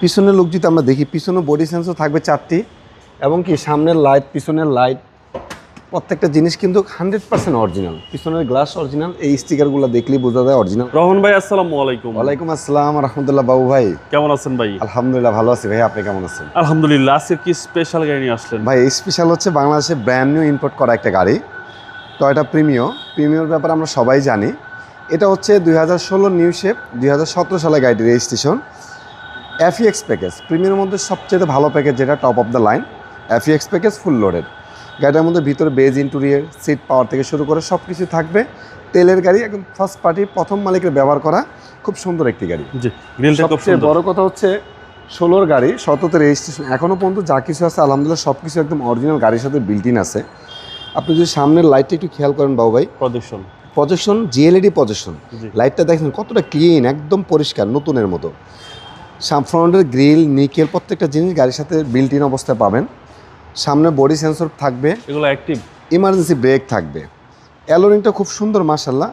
পিছনের লুক যদি আমরা দেখি, পিছনে বডি সেন্সর থাকবে 4টি এবং কি সামনের লাইট, পিছনের লাইট, প্রত্যেকটা জিনিস কিন্তু 100% অরিজিনাল। পিছনের গ্লাস অরিজিনাল, এই স্টিকারগুলো দেখলেই বোঝা যায় অরিজিনাল। রহমান ভাই আসসালামু আলাইকুম। ওয়ালাইকুম আসসালাম রাহমাতুল্লাহ। বাবু ভাই কেমন আছেন ভাই? আলহামদুলিল্লাহ ভালো আছি ভাই, আপনি কেমন আছেন? আলহামদুলিল্লাহ। আজকে কি স্পেশাল গাড়ি নিয়ে আসলেন ভাই? স্পেশাল হচ্ছে বাংলাদেশে ব্র্যান্ড নিউ ইম্পোর্ট করা একটা গাড়ি, টয়োটা প্রিমিওর ব্যাপারে আমরা সবাই জানি। এটা হচ্ছে 2016 নিউ শেপ, 2017 সালে গাড়িটির রেজিস্ট্রেশন। এফইএক্স প্যাকেজ, প্রিমিয়ার মধ্যে সবচেয়ে ভালো প্যাকেজ, যেটা top of the line FX package, full loaded. গাড়িটার মধ্যে ভিতরে বেজ ইন্টেরিয়র, সিট পাওয়ার থেকে শুরু করে সব কিছু থাকবে। তেলের গাড়ি, একদম ফার্স্ট পার্টি, প্রথম মালিকের ব্যবহার করা, খুব সুন্দর একটি গাড়ি। জি, গ্রিলটা খুব সবচেয়ে সুন্দর। বড় কথা হচ্ছে 16 গাড়ি, 17 রেজিস্ট্রেশন। এখনও পর্যন্ত যা কিছু আছে আলহামদুলিল্লাহ সব কিছু একদম অরিজিনাল গাড়ির সাথে বিল্ট ইন আছে। আপনি যদি সামনের লাইটটা একটু খেয়াল করেন বাবু ভাই, প্রজেকশন জিএলইডি প্রজেকশন, লাইটটা দেখেন কতটা ক্লিন, একদম পরিষ্কার নতুনের মতো। ফ্রন্টের গ্রিল, নিকেল, প্রত্যেকটা জিনিস গাড়ির সাথে বিল্ট ইন অবস্থায় পাবেন। সামনে বডি সেন্সর থাকবে, এগুলো অ্যাক্টিভ, ইমার্জেন্সি ব্রেক থাকবে। অ্যালোরিংটা খুব সুন্দর মাশাআল্লাহ।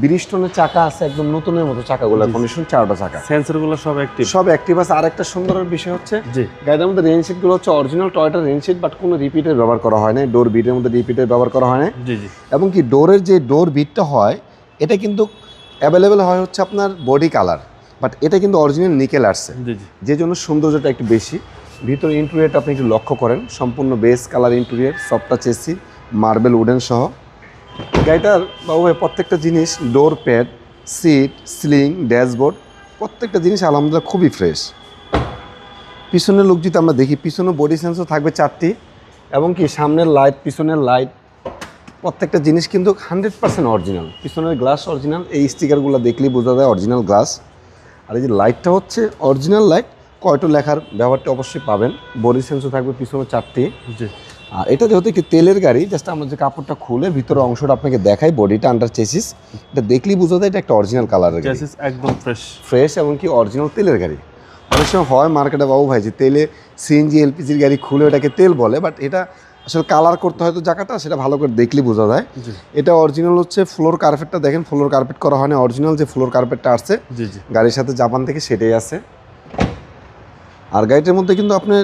ব্রিজস্টোনের চাকা আছে একদম নতুনের মতো, চাকাগুলো কন্ডিশন, 4টা চাকা, সেন্সরগুলো সব অ্যাক্টিভ, সব অ্যাক্টিভ আছে। আরেকটা সুন্দরের বিষয় হচ্ছে জি, গাড়ির মধ্যে রেইন শিটগুলো হচ্ছে original Toyota rain sheet, but কোনো রিপিটের ব্যবহার করা হয় না। ডোর বিটের মধ্যে রিপিটের ব্যবহার করা হয় না। জি জি। এবং কি ডোরের যে ডোর বিটটা হয়, এটা কিন্তু অ্যাভেলেবেল হয় হচ্ছে আপনার বডি কালার, বাট এটা কিন্তু অরিজিনাল নিকেল আসছে, জি জি। যে জন্য সৌন্দর্যটা একটু বেশি। ভিতরে ইন্টেরিয়রটা আপনি একটু লক্ষ্য করেন, সম্পূর্ণ base colour interior, soft touch AC, marble wooden সহ। গাড়িটার বাবু ভাই প্রত্যেকটা জিনিস, door pad, seat, ceiling, dashboard, প্রত্যেকটা জিনিস আলহামদুলিল্লাহ খুবই ফ্রেশ। পিছনের লুক যদি আমরা দেখি, পিছনে বডি সেন্সর থাকবে 4টি এবং কি সামনের লাইট, পিছনের লাইট, প্রত্যেকটা জিনিস কিন্তু 100% অরিজিনাল। পিছনের গ্লাস অরিজিনাল, এই স্টিকারগুলো দেখলেই বোঝা যায় অরিজিনাল গ্লাস। আর এই যে লাইটটা হচ্ছে অরিজিনাল লাইট, কয়টো লেখার ব্যবহারটা অবশ্যই পাবেন। বডি সেন্সর থাকবে পিছনে 4টি। জি। আর এটা যেহেতু কি তেলের গাড়ি, জাস্ট আমরা যে কাপড়টা খুলে ভিতরে অংশটা আপনাকে দেখাই, বডিটা আন্ডার চেসিস, এটা দেখলেই বোঝা যায় এটা একটা অরিজিনাল কালারের গাড়ি, চেসিস একদম ফ্রেশ এবং কি অরিজিনাল তেলের গাড়ি। অনেক সময় হয় মার্কেটে বাবু ভাই যে তেলে সিএনজি এলপিজির গাড়ি খুলে ওটাকে তেল বলে, বাট এটা আসলে কালার করতে হয়তো জায়গাটা, সেটা ভালো করে দেখলেই বোঝা যায়। এটা অরিজিনাল হচ্ছে ফ্লোর কার্পেটটা দেখেন, ফ্লোর কার্পেট করা হয় না, অরিজিনাল যে ফ্লোর কার্পেটটা আসছে গাড়ির সাথে জাপান থেকে সেটাই আছে। আর গাড়িটার মধ্যে কিন্তু আপনার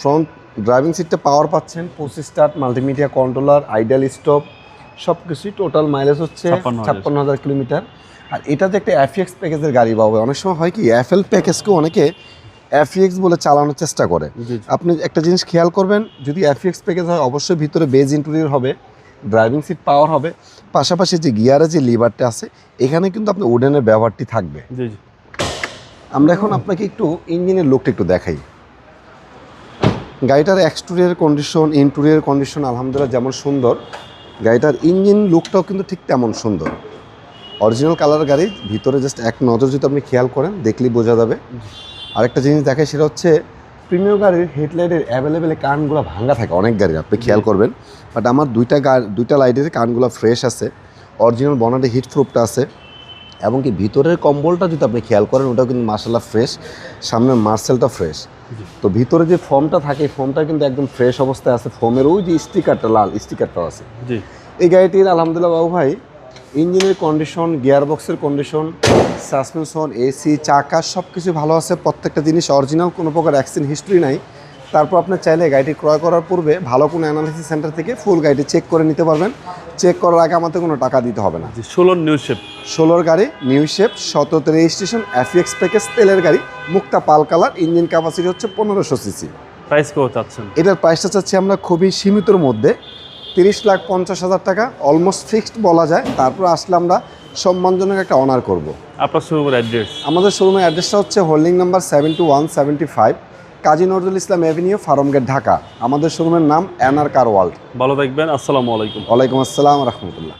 ফ্রন্ট ড্রাইভিং সিটটা পাওয়ার পাচ্ছেন, push start, multimedia controller, ideal stop, সব কিছুই। টোটাল মাইলেজ হচ্ছে 56,000 কিলোমিটার। আর এটা যে একটা এফইএক্স প্যাকেজের গাড়ি পাবে, অনেক সময় হয় কি এফএল প্যাকেজকেও অনেকে এফইএক্স বলে চালানোর চেষ্টা করে। আপনি একটা জিনিস খেয়াল করবেন, যদি এফইএক্স প্যাকেজ হয় অবশ্যই ভিতরে বেজ ইন্টেরিয়র হবে, ড্রাইভিং সিট পাওয়ার হবে, পাশাপাশি যে গিয়ারের যে লিভারটা আছে এখানে কিন্তু আপনি উডেনের ব্যবহারটি থাকবে। আমরা এখন আপনাকে একটু ইঞ্জিনের লুকটা একটু দেখাই। গাড়িটার এক্সটেরিয়র কন্ডিশন, ইন্টেরিয়র কন্ডিশন আলহামদুলিল্লাহ যেমন সুন্দর, গাড়িটার ইঞ্জিন লুকটাও কিন্তু ঠিক তেমন সুন্দর। অরিজিনাল কালার গাড়ি, ভিতরে জাস্ট এক নজর যদি আপনি খেয়াল করেন দেখলেই বোঝা যাবে। আরেকটা জিনিস দেখায়, সেটা হচ্ছে প্রিমিয়াম গাড়ির হেডলাইটের অ্যাভেলেবেল কানগুলো ভাঙা থাকে অনেক গাড়ির, আপনি খেয়াল করবেন। বাট আমার দুইটা লাইটের কানগুলো ফ্রেশ আছে, অরিজিনাল বনাটে হিট প্রুফটা আছে এবং কি ভিতরের কম্বলটা যদি আপনি খেয়াল করেন ওটাও কিন্তু মার্শাল্লাহ ফ্রেশ, সামনের মার্সেলটা ফ্রেশ। তো ভিতরে যে ফোমটা থাকে ফোমটা কিন্তু একদম ফ্রেশ অবস্থায় আছে, ফোমের ওই যে স্টিকারটা, লাল স্টিকারটাও আছে। এই গাড়িটির আলহামদুলিল্লাহ বাবু ভাই ইঞ্জিনের কন্ডিশন, গিয়ারবক্সের কন্ডিশন, সাসপেনশন, এসি, চাকা সব কিছু ভালো আছে, প্রত্যেকটা জিনিস অরিজিনাল, কোনো প্রকার অ্যাক্সিডেন্ট হিস্ট্রি নাই। তারপর আপনি চাইলে গাড়িটি ক্রয় করার পূর্বে ভালো কোনো অ্যানালিসিস সেন্টার থেকে ফুল গাড়িটি চেক করে নিতে পারবেন। চেক করার আগে আমাদের কোনো টাকা দিতে হবে না। 16 গাড়ি নিউ শেপ, 17 রেজিস্ট্রেশন, এফইএক্স প্যাকেজ, তেলের গাড়ি, মুক্তা পাল কালার, ইঞ্জিন ক্যাপাসিটি হচ্ছে 1500 সিসি। প্রাইস কত চাচ্ছেন? এটার প্রাইসটা চাচ্ছি আমরা খুবই সীমিতর মধ্যে, 30,50,000 টাকা, অলমোস্ট ফিক্সড বলা যায়। তারপর আসলে আমরা সম্মানজনক একটা অনার করব। আপনার শোরুমের অ্যাড্রেস? আমাদের শোরুমের অ্যাড্রেসটা হচ্ছে holding number 7175 Kazi Nazrul Islam avenue, Farmgate, Dhaka. আমাদের শোরুমের নাম এনআর কার ওয়ার্ল্ড। ভালো থাকবেন। আসসালামু আলাইকুম। ওয়ালাইকুম আসসালাম রহমতুল্লাহ।